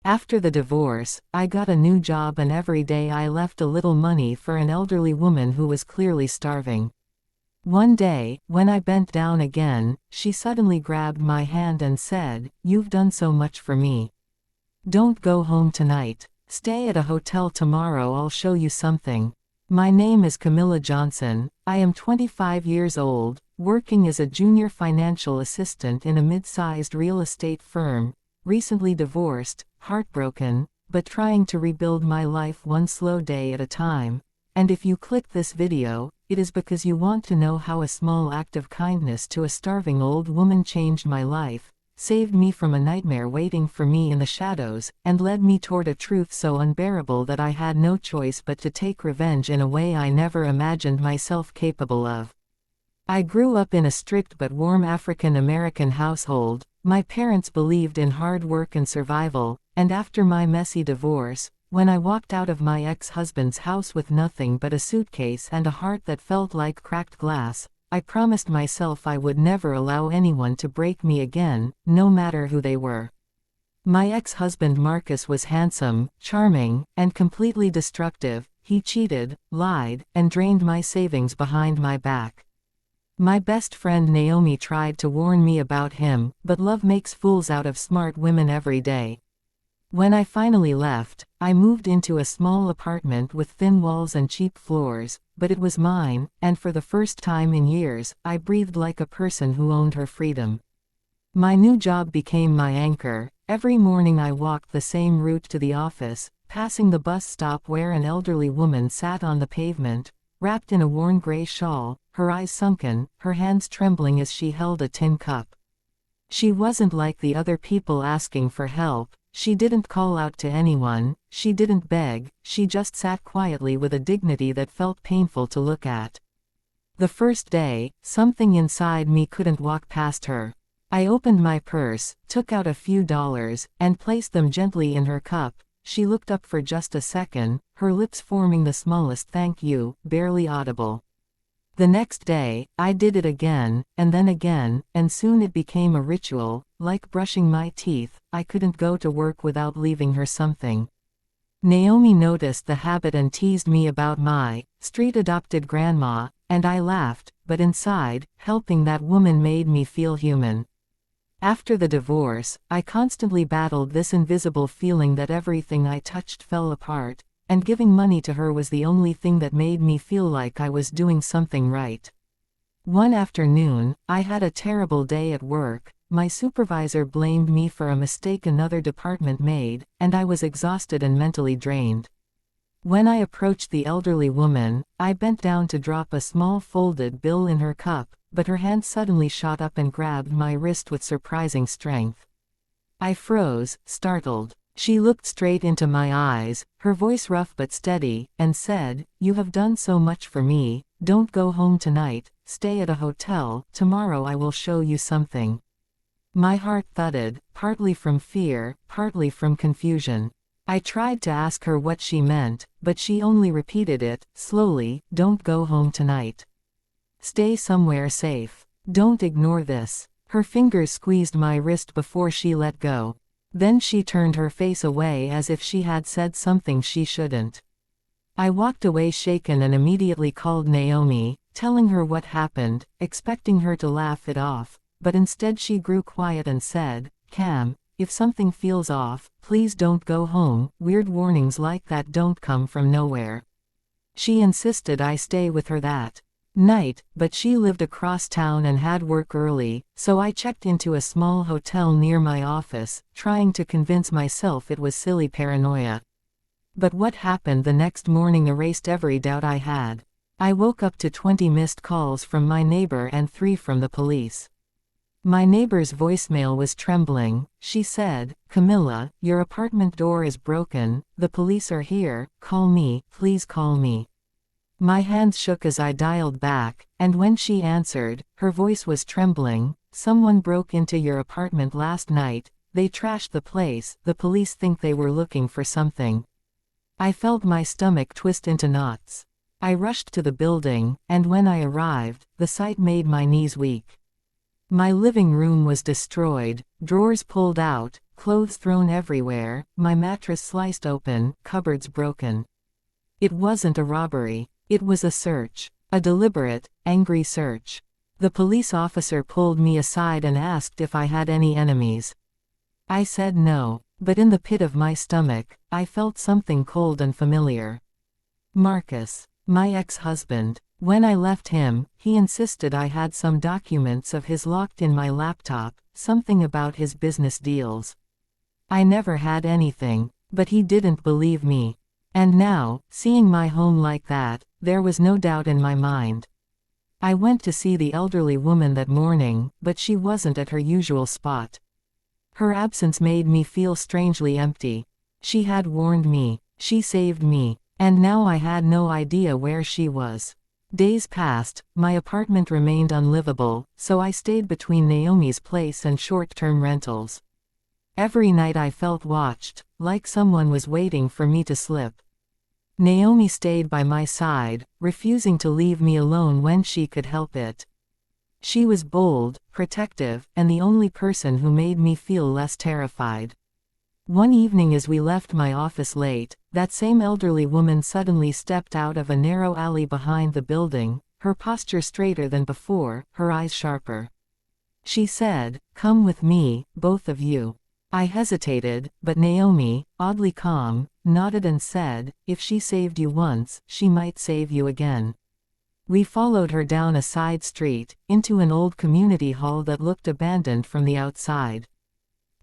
After the divorce, I got a new job and every day I left a little money for an elderly woman who was clearly starving. One day, when I bent down again, she suddenly grabbed my hand and said, "You've done so much for me. Don't go home tonight. Stay at a hotel tomorrow, I'll show you something." My name is Camilla Johnson. I am 25 years old, working as a junior financial assistant in a mid-sized real estate firm, recently divorced, heartbroken, but trying to rebuild my life one slow day at a time. And if you click this video, it is because you want to know how a small act of kindness to a starving old woman changed my life, saved me from a nightmare waiting for me in the shadows, and led me toward a truth so unbearable that I had no choice but to take revenge in a way I never imagined myself capable of. I grew up in a strict but warm African American household. My parents believed in hard work and survival, and after my messy divorce, when I walked out of my ex-husband's house with nothing but a suitcase and a heart that felt like cracked glass, I promised myself I would never allow anyone to break me again, no matter who they were. My ex-husband Marcus was handsome, charming, and completely destructive. He cheated, lied, and drained my savings behind my back. My best friend Naomi tried to warn me about him, but love makes fools out of smart women every day. When I finally left, I moved into a small apartment with thin walls and cheap floors, but it was mine, and for the first time in years, I breathed like a person who owned her freedom. My new job became my anchor. Every morning I walked the same route to the office, passing the bus stop where an elderly woman sat on the pavement, wrapped in a worn gray shawl, her eyes sunken, her hands trembling as she held a tin cup. She wasn't like the other people asking for help. She didn't call out to anyone, she didn't beg, she just sat quietly with a dignity that felt painful to look at. The first day, something inside me couldn't walk past her. I opened my purse, took out a few dollars, and placed them gently in her cup. She looked up for just a second, her lips forming the smallest "thank you," barely audible. The next day, I did it again, and soon it became a ritual, like brushing my teeth. I couldn't go to work without leaving her something. Naomi noticed the habit and teased me about my street-adopted grandma, and I laughed, but inside, helping that woman made me feel human. After the divorce, I constantly battled this invisible feeling that everything I touched fell apart, and giving money to her was the only thing that made me feel like I was doing something right. One afternoon, I had a terrible day at work. My supervisor blamed me for a mistake another department made, and I was exhausted and mentally drained. When I approached the elderly woman, I bent down to drop a small folded bill in her cup, but her hand suddenly shot up and grabbed my wrist with surprising strength. I froze, startled. She looked straight into my eyes, her voice rough but steady, and said, "You have done so much for me. Don't go home tonight, stay at a hotel. Tomorrow I will show you something." My heart thudded, partly from fear, partly from confusion. I tried to ask her what she meant, but she only repeated it, slowly, "Don't go home tonight. Stay somewhere safe. Don't ignore this." Her fingers squeezed my wrist before she let go. Then she turned her face away as if she had said something she shouldn't. I walked away shaken and immediately called Naomi, telling her what happened, expecting her to laugh it off, but instead she grew quiet and said, "Cam, if something feels off, please don't go home. Weird warnings like that don't come from nowhere." She insisted I stay with her that night, but she lived across town and had work early, so I checked into a small hotel near my office, trying to convince myself it was silly paranoia. But what happened the next morning erased every doubt I had. I woke up to 20 missed calls from my neighbor and 3 from the police. My neighbor's voicemail was trembling. She said, "Camilla, your apartment door is broken, the police are here, call me, please call me." My hands shook as I dialed back, and when she answered, her voice was trembling. "Someone broke into your apartment last night, they trashed the place, the police think they were looking for something." I felt my stomach twist into knots. I rushed to the building, and when I arrived, the sight made my knees weak. My living room was destroyed, drawers pulled out, clothes thrown everywhere, my mattress sliced open, cupboards broken. It wasn't a robbery. It was a search. A deliberate, angry search. The police officer pulled me aside and asked if I had any enemies. I said no, but in the pit of my stomach, I felt something cold and familiar. Marcus, my ex-husband. When I left him, he insisted I had some documents of his locked in my laptop, something about his business deals. I never had anything, but he didn't believe me. And now, seeing my home like that, there was no doubt in my mind. I went to see the elderly woman that morning, but she wasn't at her usual spot. Her absence made me feel strangely empty. She had warned me. She saved me. And now I had no idea where she was. Days passed, my apartment remained unlivable, so I stayed between Naomi's place and short-term rentals. Every night I felt watched, like someone was waiting for me to slip. Naomi stayed by my side, refusing to leave me alone when she could help it. She was bold, protective, and the only person who made me feel less terrified. One evening as we left my office late, that same elderly woman suddenly stepped out of a narrow alley behind the building, her posture straighter than before, her eyes sharper. She said, "Come with me, both of you." I hesitated, but Naomi, oddly calm, nodded and said, "If she saved you once, she might save you again." We followed her down a side street, into an old community hall that looked abandoned from the outside.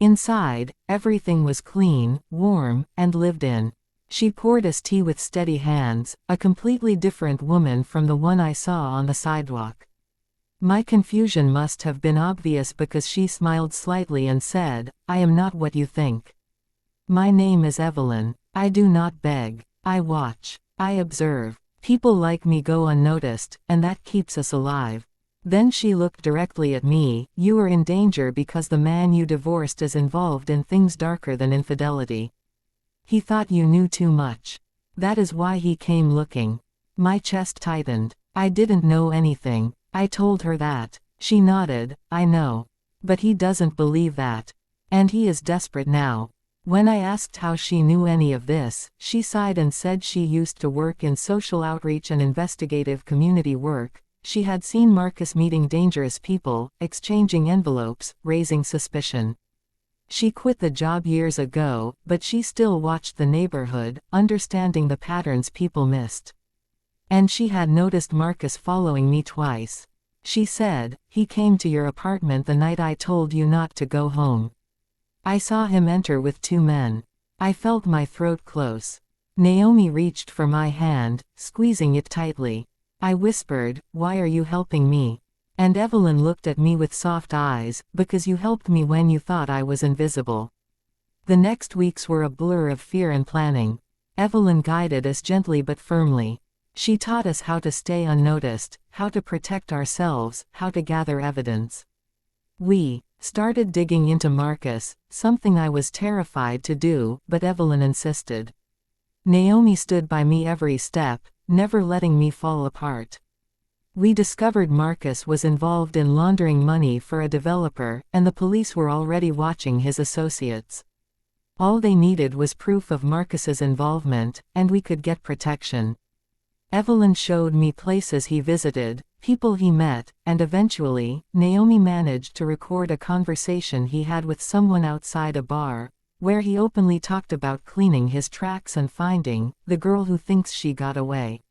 Inside, everything was clean, warm, and lived in. She poured us tea with steady hands, a completely different woman from the one I saw on the sidewalk. My confusion must have been obvious because she smiled slightly and said, "I am not what you think. My name is Evelyn. I do not beg. I watch. I observe. People like me go unnoticed, and that keeps us alive." Then she looked directly at me. "You are in danger because the man you divorced is involved in things darker than infidelity. He thought you knew too much. That is why he came looking." My chest tightened. I didn't know anything. I told her that. She nodded. "I know. But he doesn't believe that. And he is desperate now." When I asked how she knew any of this, she sighed and said she used to work in social outreach and investigative community work. She had seen Marcus meeting dangerous people, exchanging envelopes, raising suspicion. She quit the job years ago, but she still watched the neighborhood, understanding the patterns people missed. And she had noticed Marcus following me twice. She said, "He came to your apartment the night I told you not to go home. I saw him enter with two men." I felt my throat close. Naomi reached for my hand, squeezing it tightly. I whispered, "Why are you helping me?" And Evelyn looked at me with soft eyes, "Because you helped me when you thought I was invisible." The next weeks were a blur of fear and planning. Evelyn guided us gently but firmly. She taught us how to stay unnoticed, how to protect ourselves, how to gather evidence. We started digging into Marcus, something I was terrified to do, but Evelyn insisted. Naomi stood by me every step, never letting me fall apart. We discovered Marcus was involved in laundering money for a developer, and the police were already watching his associates. All they needed was proof of Marcus's involvement, and we could get protection. Evelyn showed me places he visited, people he met, and eventually, Naomi managed to record a conversation he had with someone outside a bar, where he openly talked about cleaning his tracks and finding the girl who thinks she got away.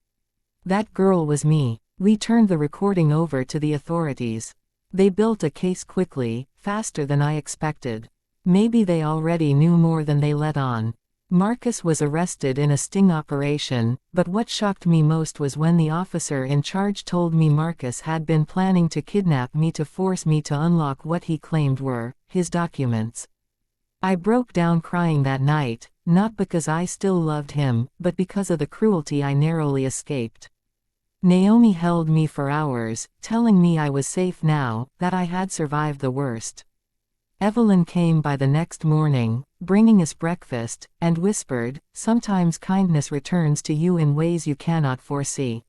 That girl was me. We turned the recording over to the authorities. They built a case quickly, faster than I expected. Maybe they already knew more than they let on. Marcus was arrested in a sting operation, but what shocked me most was when the officer in charge told me Marcus had been planning to kidnap me to force me to unlock what he claimed were his documents. I broke down crying that night, not because I still loved him, but because of the cruelty I narrowly escaped. Naomi held me for hours, telling me I was safe now, that I had survived the worst. Evelyn came by the next morning, bringing us breakfast, and whispered, "Sometimes kindness returns to you in ways you cannot foresee.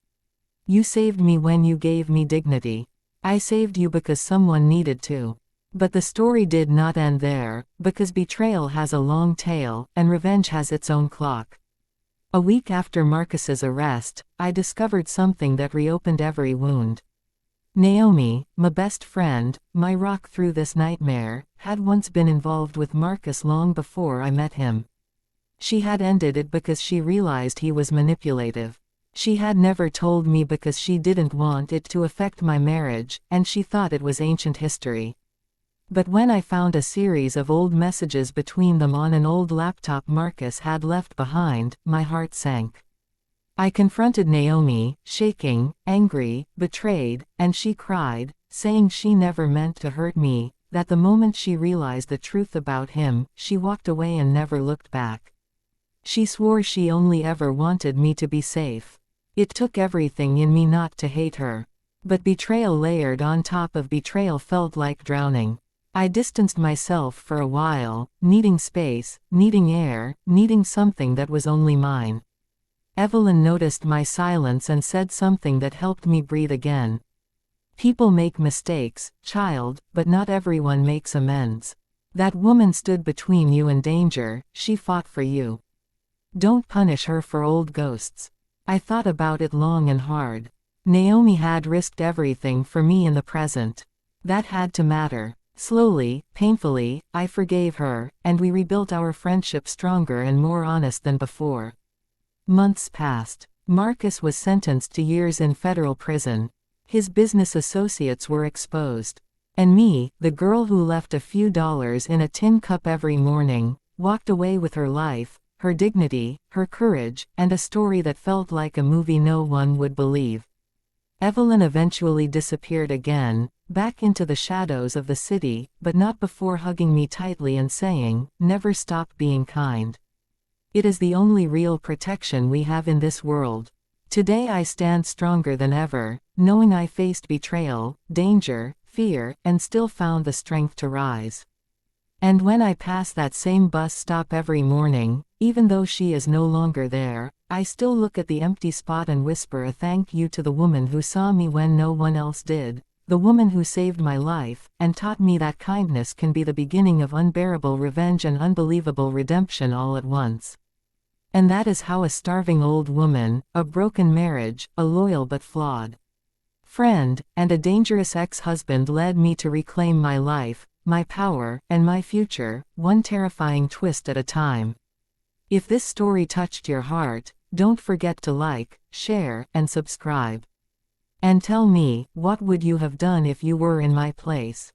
You saved me when you gave me dignity. I saved you because someone needed to." But the story did not end there, because betrayal has a long tail, and revenge has its own clock. A week after Marcus's arrest, I discovered something that reopened every wound. Naomi, my best friend, my rock through this nightmare, had once been involved with Marcus long before I met him. She had ended it because she realized he was manipulative. She had never told me because she didn't want it to affect my marriage, and she thought it was ancient history. But when I found a series of old messages between them on an old laptop Marcus had left behind, my heart sank. I confronted Naomi, shaking, angry, betrayed, and she cried, saying she never meant to hurt me, that the moment she realized the truth about him, she walked away and never looked back. She swore she only ever wanted me to be safe. It took everything in me not to hate her. But betrayal layered on top of betrayal felt like drowning. I distanced myself for a while, needing space, needing air, needing something that was only mine. Evelyn noticed my silence and said something that helped me breathe again. People make mistakes, child, but not everyone makes amends. That woman stood between you and danger, she fought for you. Don't punish her for old ghosts. I thought about it long and hard. Naomi had risked everything for me in the present. That had to matter. Slowly, painfully, I forgave her, and we rebuilt our friendship stronger and more honest than before. Months passed. Marcus was sentenced to years in federal prison. His business associates were exposed. And me, the girl who left a few dollars in a tin cup every morning, walked away with her life, her dignity, her courage, and a story that felt like a movie no one would believe. Evelyn eventually disappeared again, back into the shadows of the city, but not before hugging me tightly and saying, "Never stop being kind. It is the only real protection we have in this world." Today I stand stronger than ever, knowing I faced betrayal, danger, fear, and still found the strength to rise. And when I pass that same bus stop every morning, even though she is no longer there, I still look at the empty spot and whisper a thank you to the woman who saw me when no one else did, the woman who saved my life, and taught me that kindness can be the beginning of unbearable revenge and unbelievable redemption all at once. And that is how a starving old woman, a broken marriage, a loyal but flawed friend, and a dangerous ex-husband led me to reclaim my life, my power, and my future, one terrifying twist at a time. If this story touched your heart, don't forget to like, share, and subscribe. And tell me, what would you have done if you were in my place?